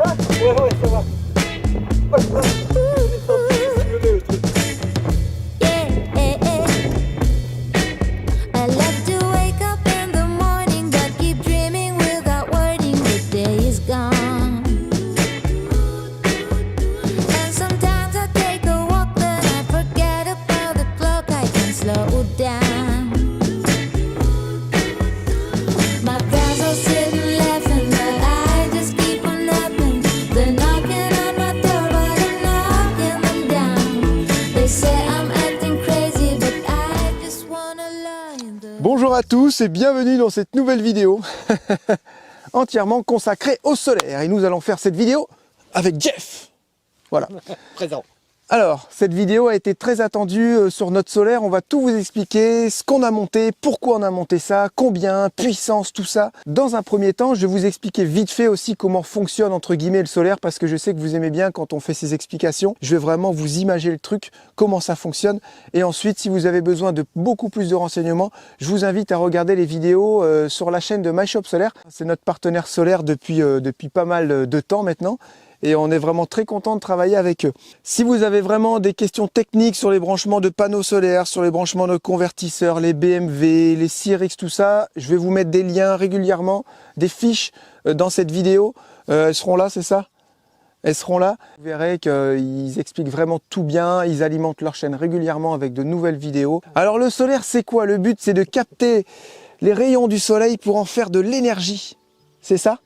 Ouais, ça va. Bonjour à tous et bienvenue dans cette nouvelle vidéo entièrement consacrée au solaire. Et nous allons faire cette vidéo avec Jeff. Voilà. Présent. Alors, cette vidéo a été très attendue sur notre solaire. On va tout vous expliquer, ce qu'on a monté, pourquoi on a monté ça, combien, puissance, tout ça. Dans un premier temps, je vais vous expliquer vite fait aussi comment fonctionne entre guillemets le solaire, parce que je sais que vous aimez bien quand on fait ces explications. Je vais vraiment vous imager le truc, comment ça fonctionne. Et ensuite, si vous avez besoin de beaucoup plus de renseignements, je vous invite à regarder les vidéos sur la chaîne de MyShop Solaire. C'est notre partenaire solaire depuis pas mal de temps maintenant. Et on est vraiment très content de travailler avec eux. Si vous avez vraiment des questions techniques sur les branchements de panneaux solaires, sur les branchements de convertisseurs, les BMW, les CRX, tout ça, je vais vous mettre des liens régulièrement, des fiches dans cette vidéo. Elles seront là, c'est ça ? Elles seront là. Vous verrez qu'ils expliquent vraiment tout bien. Ils alimentent leur chaîne régulièrement avec de nouvelles vidéos. Alors le solaire, c'est quoi ? Le but, c'est de capter les rayons du soleil pour en faire de l'énergie. C'est ça ?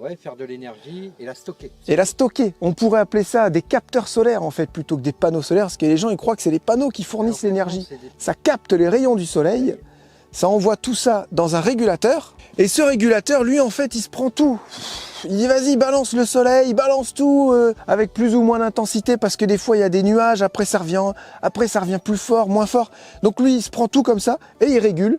Ouais, faire de l'énergie et la stocker. Et la stocker. On pourrait appeler ça des capteurs solaires en fait, plutôt que des panneaux solaires, parce que les gens ils croient que c'est les panneaux qui fournissent l'énergie. Ça capte les rayons du soleil, ça envoie tout ça dans un régulateur, et ce régulateur, lui en fait, il se prend tout. Il dit vas-y, balance le soleil, balance tout, avec plus ou moins d'intensité, parce que des fois il y a des nuages, après ça revient plus fort, moins fort. Donc lui il se prend tout comme ça, et il régule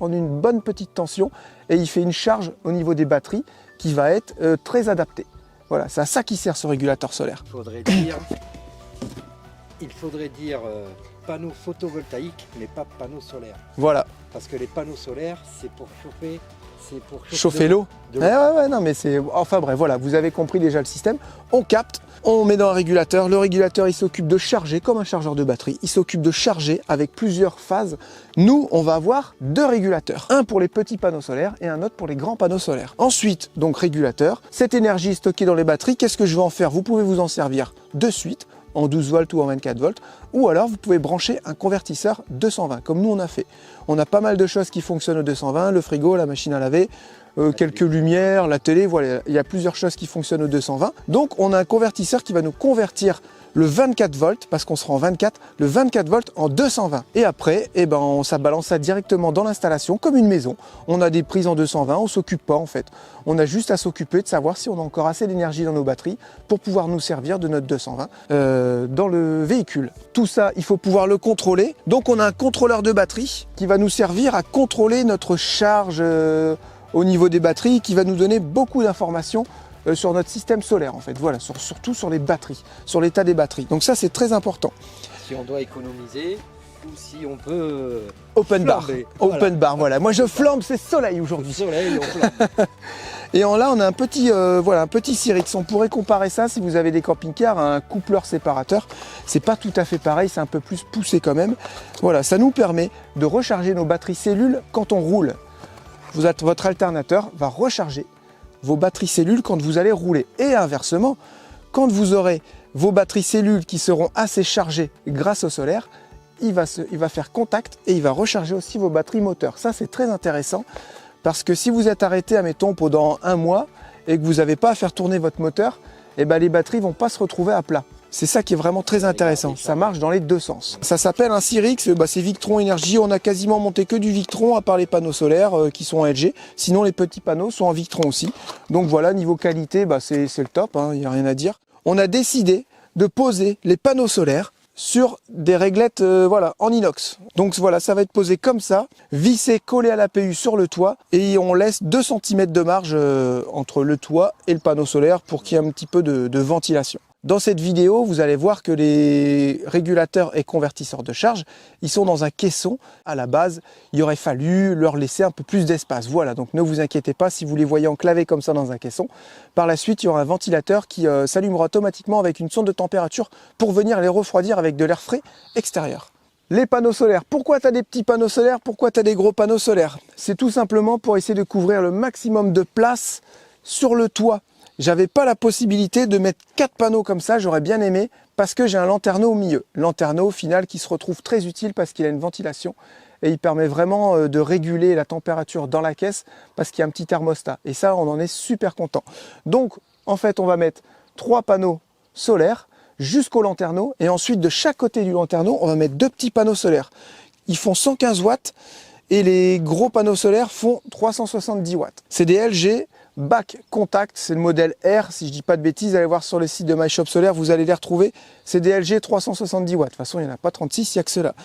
en une bonne petite tension, et il fait une charge au niveau des batteries, qui va être très adapté. Voilà, c'est à ça qui sert ce régulateur solaire. Il faudrait dire panneaux photovoltaïques, mais pas panneaux solaires. Voilà. Parce que les panneaux solaires, c'est pour chauffer, chauffer l'eau. Ouais, non, mais c'est. Enfin bref, voilà, vous avez compris déjà le système. On capte, on met dans un régulateur. Le régulateur, il s'occupe de charger comme un chargeur de batterie. Il s'occupe de charger avec plusieurs phases. Nous, on va avoir deux régulateurs. Un pour les petits panneaux solaires et un autre pour les grands panneaux solaires. Ensuite, donc régulateur. Cette énergie est stockée dans les batteries. Qu'est-ce que je vais en faire ? Vous pouvez vous en servir de suite, en 12 volts ou en 24 volts, ou alors vous pouvez brancher un convertisseur 220, comme nous on a fait. On a pas mal de choses qui fonctionnent au 220, le frigo, la machine à laver, quelques lumières, la télé, voilà, il y a plusieurs choses qui fonctionnent au 220. Donc on a un convertisseur qui va nous convertir le 24 volts, parce qu'on sera en 24, le 24 volts en 220. Et après, ça balance ça directement dans l'installation, comme une maison. On a des prises en 220, on ne s'occupe pas en fait. On a juste à s'occuper de savoir si on a encore assez d'énergie dans nos batteries pour pouvoir nous servir de notre 220 dans le véhicule. Tout ça, il faut pouvoir le contrôler. Donc on a un contrôleur de batterie qui va nous servir à contrôler notre charge au niveau des batteries, qui va nous donner beaucoup d'informations sur notre système solaire en fait, voilà, surtout sur les batteries, sur l'état des batteries. Donc ça c'est très important. Si on doit économiser ou si on peut open bar, voilà. Open bar, voilà. Moi je flambe, c'est soleil aujourd'hui. Soleil, on flambe. Et là on a un petit CRX. On pourrait comparer ça, si vous avez des camping-cars, à un coupleur séparateur. C'est pas tout à fait pareil, c'est un peu plus poussé quand même. Voilà, ça nous permet de recharger nos batteries cellules quand on roule. Votre alternateur va recharger vos batteries cellules quand vous allez rouler. Et inversement, quand vous aurez vos batteries cellules qui seront assez chargées grâce au solaire, il va faire contact et il va recharger aussi vos batteries moteurs. Ça c'est très intéressant, parce que si vous êtes arrêté, admettons, pendant un mois et que vous n'avez pas à faire tourner votre moteur, les batteries ne vont pas se retrouver à plat. C'est ça qui est vraiment très intéressant, ça marche dans les deux sens. Ça s'appelle un CRX, c'est Victron Énergie, on a quasiment monté que du Victron à part les panneaux solaires qui sont en LG, sinon les petits panneaux sont en Victron aussi. Donc voilà, niveau qualité, c'est le top, il n'y a rien à dire. On a décidé de poser les panneaux solaires sur des réglettes en inox. Donc voilà, ça va être posé comme ça, vissé, collé à l'APU sur le toit, et on laisse 2 cm de marge entre le toit et le panneau solaire pour qu'il y ait un petit peu de ventilation. Dans cette vidéo, vous allez voir que les régulateurs et convertisseurs de charge, ils sont dans un caisson. À la base, il aurait fallu leur laisser un peu plus d'espace. Voilà, donc ne vous inquiétez pas si vous les voyez enclavés comme ça dans un caisson. Par la suite, il y aura un ventilateur qui s'allumera automatiquement avec une sonde de température pour venir les refroidir avec de l'air frais extérieur. Les panneaux solaires. Pourquoi tu as des petits panneaux solaires? Pourquoi tu as des gros panneaux solaires? C'est tout simplement pour essayer de couvrir le maximum de place sur le toit. J'avais pas la possibilité de mettre 4 panneaux comme ça, j'aurais bien aimé, parce que j'ai un lanterneau au milieu. Lanterneau au final qui se retrouve très utile parce qu'il a une ventilation et il permet vraiment de réguler la température dans la caisse parce qu'il y a un petit thermostat. Et ça, on en est super content. Donc, en fait, on va mettre 3 panneaux solaires jusqu'au lanterneau et ensuite de chaque côté du lanterneau on va mettre 2 petits panneaux solaires. Ils font 115 watts et les gros panneaux solaires font 370 watts. C'est des LG Back Contact, c'est le modèle R, si je dis pas de bêtises, allez voir sur le site de My Shop Solaire, vous allez les retrouver. C'est des LG 370 watts, de toute façon il n'y en a pas 36, il n'y a que cela.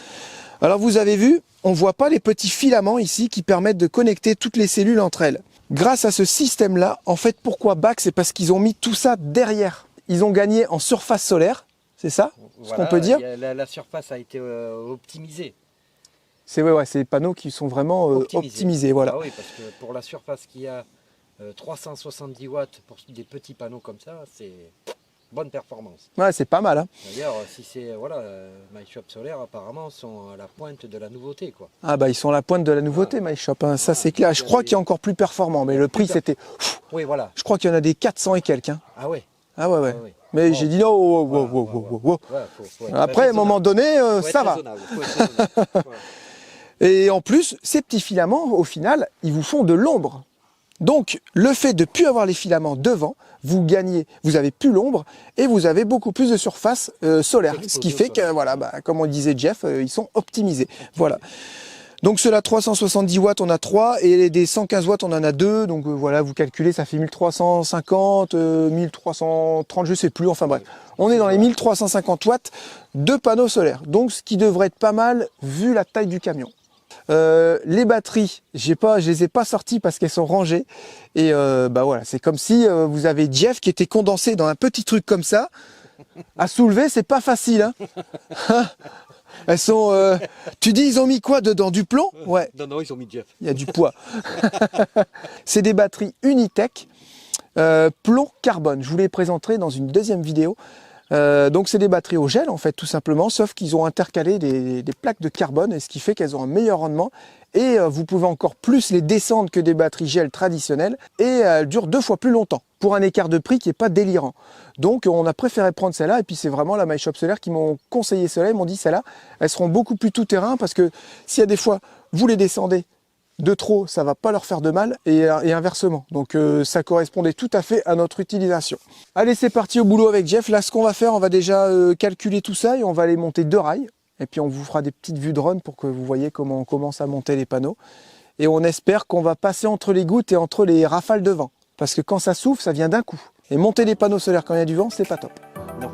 Alors vous avez vu, on ne voit pas les petits filaments ici qui permettent de connecter toutes les cellules entre elles. Grâce à ce système-là, en fait pourquoi Back, c'est parce qu'ils ont mis tout ça derrière. Ils ont gagné en surface solaire, c'est ça, voilà, ce qu'on peut dire. La surface a été optimisée. C'est ouais, ces panneaux qui sont vraiment optimisés. Voilà. Ah oui, parce que pour la surface qui a 370 watts pour des petits panneaux comme ça, c'est bonne performance. Ouais, c'est pas mal. Hein. D'ailleurs, si c'est My Shop Solaire, apparemment, sont à la pointe de la nouveauté, quoi. Ah bah ils sont à la pointe de la nouveauté, My Shop. Hein. Ça c'est clair. Je crois qu'il y a encore plus performant, mais le prix c'était. Oui, voilà. Je crois qu'il y en a des 400 et quelques. Hein. Ah ouais. Ah ouais. Mais j'ai dit non. Wow. Après, à un moment donné, ça va. Et en plus, ces petits filaments, au final, ils vous font de l'ombre. Donc, le fait de ne plus avoir les filaments devant, vous gagnez, vous avez plus l'ombre et vous avez beaucoup plus de surface solaire. Ce qui fait que, voilà, comme on disait Jeff, ils sont optimisés. Voilà. Donc ceux-là 370 watts, on a 3 et des 115 watts, on en a 2. Donc voilà, vous calculez, ça fait 1350, 1330, je sais plus. Enfin bref, on est dans les 1350 watts de panneaux solaires. Donc ce qui devrait être pas mal vu la taille du camion. Les batteries, je les ai pas sorties parce qu'elles sont rangées. Et voilà, c'est comme si vous avez Jeff qui était condensé dans un petit truc comme ça. À soulever, c'est pas facile. Hein. Elles sont. Tu dis, ils ont mis quoi dedans? Du plomb? Ouais. Non, ils ont mis Jeff. Il y a du poids. C'est des batteries Unitech plomb carbone. Je vous les présenterai dans une deuxième vidéo. Donc c'est des batteries au gel en fait tout simplement, sauf qu'ils ont intercalé des plaques de carbone, et ce qui fait qu'elles ont un meilleur rendement. Et vous pouvez encore plus les descendre que des batteries gel traditionnelles, et elles durent 2 fois plus longtemps, pour un écart de prix qui n'est pas délirant. Donc on a préféré prendre celle-là, et puis c'est vraiment la My Shop Solaire qui m'ont conseillé celle-là. Ils m'ont dit celle-là, elles seront beaucoup plus tout-terrain, parce que s'il y a des fois, vous les descendez de trop, ça va pas leur faire de mal, et inversement. Donc ça correspondait tout à fait à notre utilisation. Allez, c'est parti au boulot avec Jeff. Là, ce qu'on va faire, on va déjà calculer tout ça, et on va aller monter 2 rails. Et puis on vous fera des petites vues drone pour que vous voyez comment on commence à monter les panneaux. Et on espère qu'on va passer entre les gouttes et entre les rafales de vent. Parce que quand ça souffle, ça vient d'un coup. Et monter les panneaux solaires quand il y a du vent, c'est pas top. Non.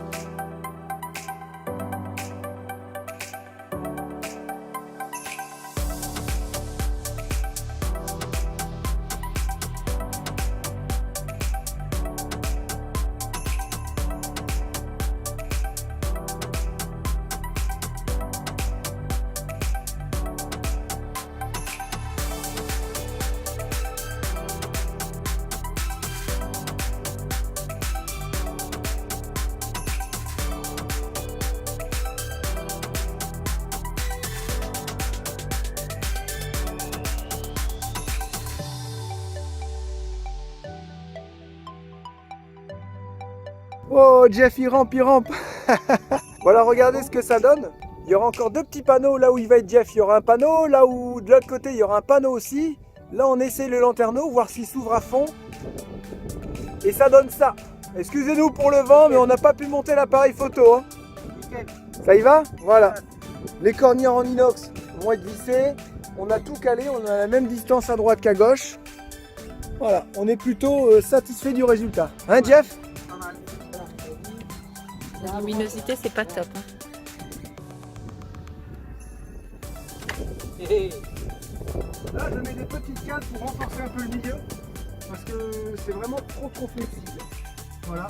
Oh, Jeff, il rampe. Voilà, regardez ce que ça donne. Il y aura encore 2 petits panneaux là où il va être Jeff. Il y aura un panneau, là où de l'autre côté il y aura un panneau aussi. Là on essaie le lanterneau, voir s'il s'ouvre à fond. Et ça donne ça. Excusez-nous pour le vent, mais on n'a pas pu monter l'appareil photo. Hein. Ça y va? Voilà. Les cornières en inox vont être vissées. On a tout calé, on a la même distance à droite qu'à gauche. Voilà, on est plutôt satisfait du résultat. Hein Jeff? La luminosité, c'est pas top. Hein. Là, je mets des petites cales pour renforcer un peu le milieu, parce que c'est vraiment trop flexible. Voilà,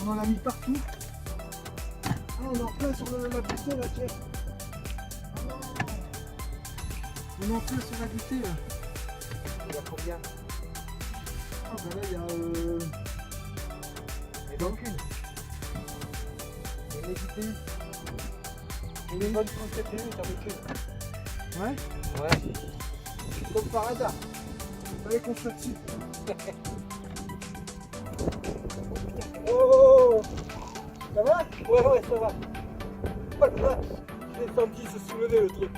on en a mis partout. on est en plein sur la butée là, Jeff. On est en plein sur la butée là. Il y a combien? Ah bah là il y a Et donc une. une butée. Une bonne 37 minutes avec une. Ouais. Ouais. Comme par hasard. Il fallait qu'on soit dessus. Oh, ça va? Ouais, ça va. Oh là là, j'ai senti se soulever le truc.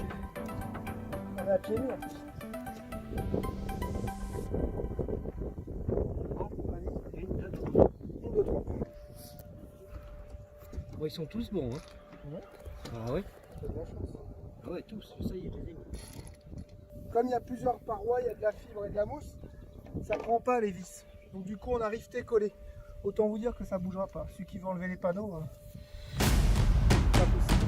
On est à pied nus. Bon, ils sont tous bons, hein. Ouais. Ah ouais. T'as de la chance. Ah ouais, tous. Ça y est, les Comme il y a plusieurs parois, il y a de la fibre et de la mousse, ça prend pas les vis. Donc du coup on arrive collé. Autant vous dire que ça bougera pas. Celui qui veut enlever les panneaux, pas possible.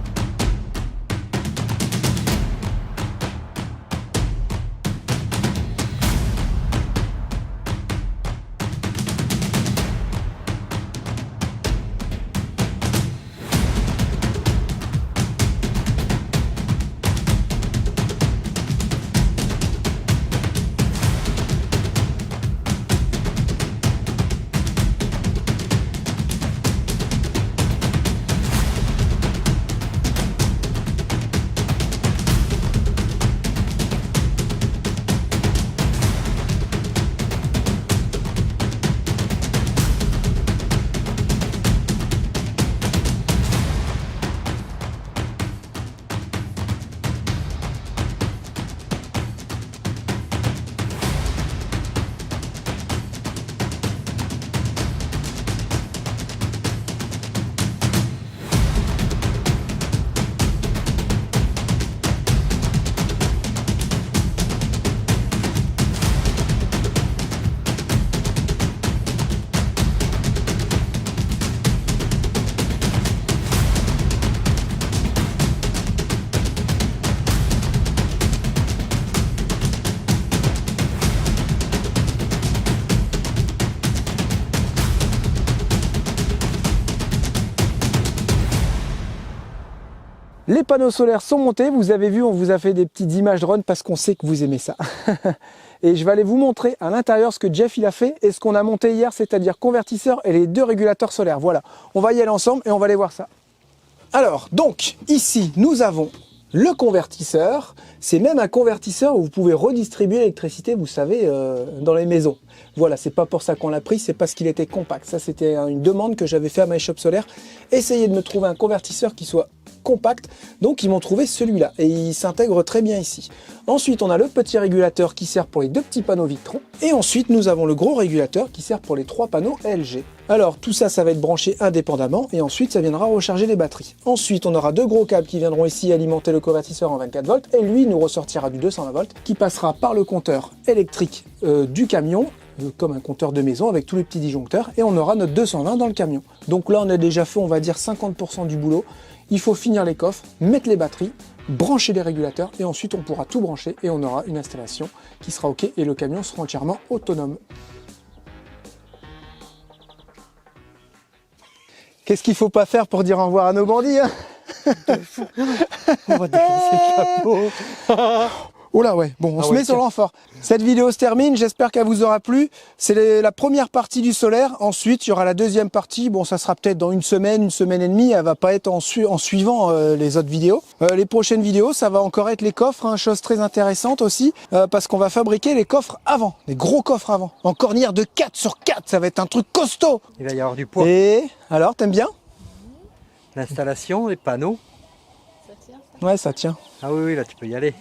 Les panneaux solaires sont montés, vous avez vu, on vous a fait des petites images drone parce qu'on sait que vous aimez ça. Et je vais aller vous montrer à l'intérieur ce que Jeff il a fait et ce qu'on a monté hier, c'est-à-dire convertisseur et les deux régulateurs solaires. Voilà, on va y aller ensemble et on va aller voir ça. Alors, donc, ici, nous avons le convertisseur. C'est même un convertisseur où vous pouvez redistribuer l'électricité, vous savez, dans les maisons. Voilà, c'est pas pour ça qu'on l'a pris, c'est parce qu'il était compact. Ça, c'était une demande que j'avais fait à My Shop Solaire. Essayez de me trouver un convertisseur qui soit compact, donc ils m'ont trouvé celui-là et il s'intègre très bien ici. Ensuite on a le petit régulateur qui sert pour les deux petits panneaux Victron et ensuite nous avons le gros régulateur qui sert pour les trois panneaux LG. Alors tout ça, ça va être branché indépendamment et ensuite ça viendra recharger les batteries. Ensuite on aura deux gros câbles qui viendront ici alimenter le convertisseur en 24 volts et lui nous ressortira du 220 volts qui passera par le compteur électrique du camion comme un compteur de maison avec tous les petits disjoncteurs et on aura notre 220 dans le camion. Donc là on a déjà fait, on va dire 50% du boulot. Il faut finir les coffres, mettre les batteries, brancher les régulateurs et ensuite on pourra tout brancher et on aura une installation qui sera OK et le camion sera entièrement autonome. Qu'est-ce qu'il faut pas faire pour dire au revoir à nos bandits, hein? On va défoncer le capot. Oh là ouais, bon, on se met sur le renfort. Cette vidéo se termine, j'espère qu'elle vous aura plu. C'est la première partie du solaire. Ensuite, il y aura la deuxième partie. Bon, ça sera peut-être dans une semaine et demie. Elle va pas être en suivant les autres vidéos. Les prochaines vidéos, ça va encore être les coffres, hein, chose très intéressante aussi, parce qu'on va fabriquer les coffres avant, les gros coffres avant. En cornière de 4x4, ça va être un truc costaud. Il va y avoir du poids. Et alors, t'aimes bien? L'installation, les panneaux. Ça tient, ça. Ouais, ça tient. Ah oui, là tu peux y aller.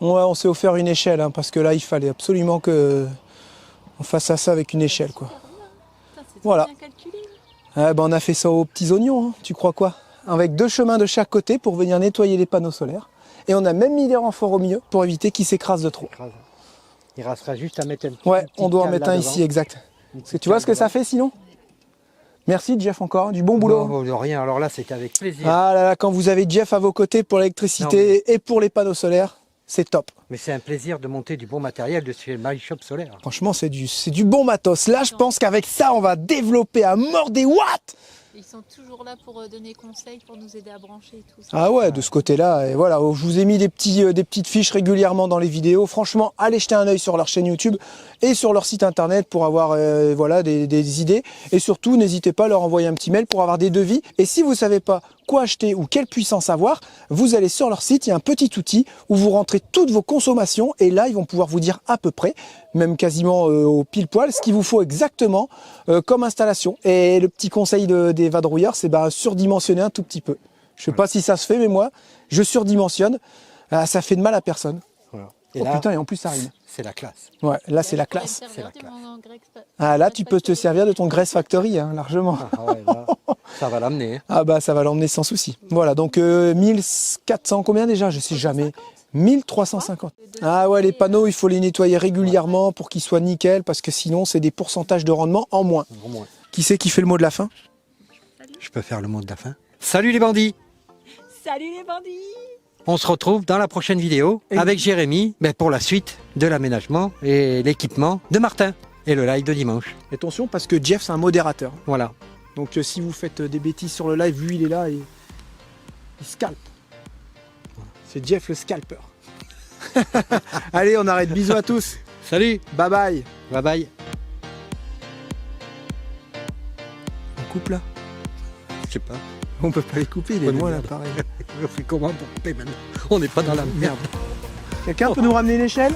Ouais, on s'est offert une échelle, hein, parce que là, il fallait absolument que on fasse ça avec une échelle, quoi. Putain, c'est Voilà. bien calculé. Ah, ben, on a fait ça aux petits oignons, hein. Tu crois quoi? Avec deux chemins de chaque côté pour venir nettoyer les panneaux solaires. Et on a même mis des renforts au milieu pour éviter qu'ils s'écrasent de trop. Il restera juste à mettre un petit. Ouais, on doit en mettre un ici, exact. Parce que tu vois ce que ça fait sinon? Merci Jeff encore, du bon boulot. Non, rien, alors là c'était avec plaisir. Ah là là, quand vous avez Jeff à vos côtés pour l'électricité et pour les panneaux solaires, c'est top. Mais c'est un plaisir de monter du bon matériel de chez My Shop Solaire. Franchement, c'est du bon matos. Là, je pense qu'avec ça, on va développer à mort des watts. Ils sont toujours là pour donner conseil, pour nous aider à brancher et tout. Ah ouais, de ce côté-là, et voilà, je vous ai mis des petites fiches régulièrement dans les vidéos. Franchement, allez jeter un œil sur leur chaîne YouTube et sur leur site internet pour avoir voilà, des idées. Et surtout, n'hésitez pas à leur envoyer un petit mail pour avoir des devis. Et si vous ne savez pas quoi acheter ou quelle puissance avoir, vous allez sur leur site, il y a un petit outil où vous rentrez toutes vos consommations et là, ils vont pouvoir vous dire à peu près, même quasiment au pile poil, ce qu'il vous faut exactement comme installation. Et le petit conseil des vadrouilleurs, c'est surdimensionner un tout petit peu. Je ne sais pas si ça se fait, mais moi, je surdimensionne. Ça fait de mal à personne. Voilà. Oh putain, et en plus ça rime. C'est la classe. Ouais, là c'est la classe. C'est la classe. Ah là, tu peux te servir de ton Grace Factory, hein, largement. Ah ouais, là, ça va l'amener. Hein. Ah bah ça va l'emmener sans souci. Voilà, donc 1400, combien déjà? Je sais jamais. 1350. Ah ouais, les panneaux, il faut les nettoyer régulièrement pour qu'ils soient nickel, parce que sinon c'est des pourcentages de rendement en moins. Au moins. Qui c'est qui fait le mot de la fin? Je peux faire le mot de la fin. Salut les bandits! Salut les bandits! On se retrouve dans la prochaine vidéo avec Jérémy pour la suite de l'aménagement et l'équipement de Martin et le live de dimanche. Attention, parce que Jeff c'est un modérateur. Voilà. Donc si vous faites des bêtises sur le live, lui il est là et il scalpe. C'est Jeff le scalper. Allez, on arrête. Bisous à tous. Salut! Bye bye. Bye bye! On coupe là? Je sais pas. On peut pas les couper, il est Ouais, loin mais là merde. pareil. On fait comment pour couper maintenant? On n'est pas dans la merde. Quelqu'un peut nous ramener une échelle?